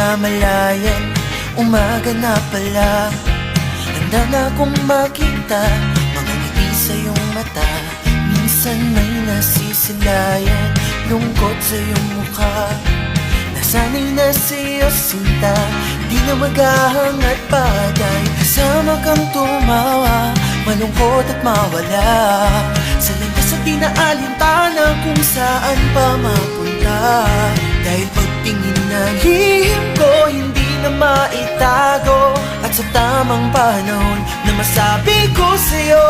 namamalayan, umaga na pala. Handa na akong makita mga ngiti sa iyong mata. Minsan may nasisilayan, lungkot sa iyong mukha. Nasanay na sa'yo sinta, di na maghahangat bagay. Kasama kang tumawa, malungkot at mawala. Sa landas at di na alintana kung saan pa mapunta. Dahil pagtingin na lihim ko, hindi na maitago. At sa tamang panahon na masabi ko sa'yo,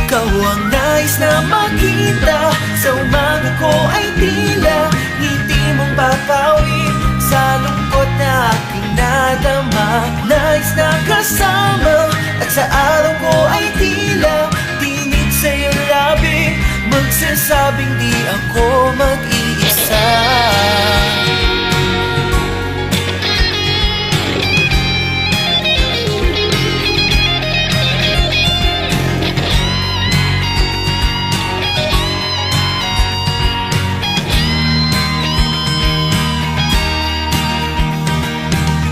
ikaw ang nais na makita. Sa umaga ko ay tila ngiti mong papawi sa lungkot na aking nadama. Nais na kasama at sa araw ko ay tila tinig sa iyong labi, magsasabing di ako mag-iisa.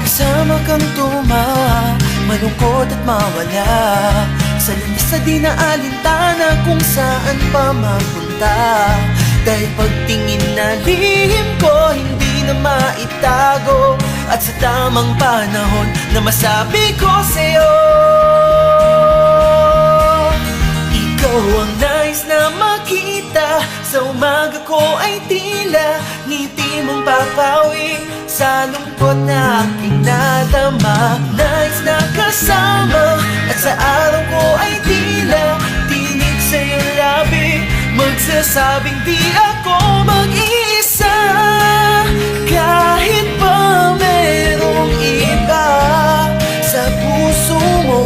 Kasama kang tumawa, malungkot at mawala. Sa landas na di na alintana kung saan pa mapunta. Dahil pagtingin na lihim ko, hindi na maitago. At sa tamang panahon na masabi ko sa'yo, ikaw ang nais na makita. Sa umaga ko ay tila ngiti mong papawi sa lungkot na aking nadama. Nais na kasama at sa araw ko ay tila tinig sa iyong labi, magsasabing di ako mag-iisa. Kahit pa merong iba sa puso mo,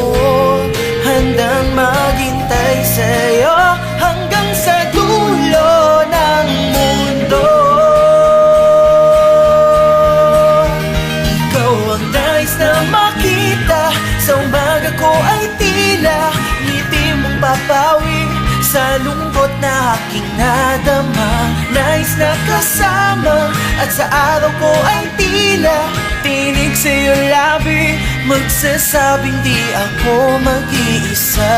handang maghintay sa'yo hanggang sa dulo ng mundo. Ikaw ang nais na makita. Sa umaga ko ay tila ngiti mong papawi sa lungkot na aking nadama. Nais na kasama at sa araw ko ay tila tinig sa iyong labi, magsasabing di ako mag-iisa.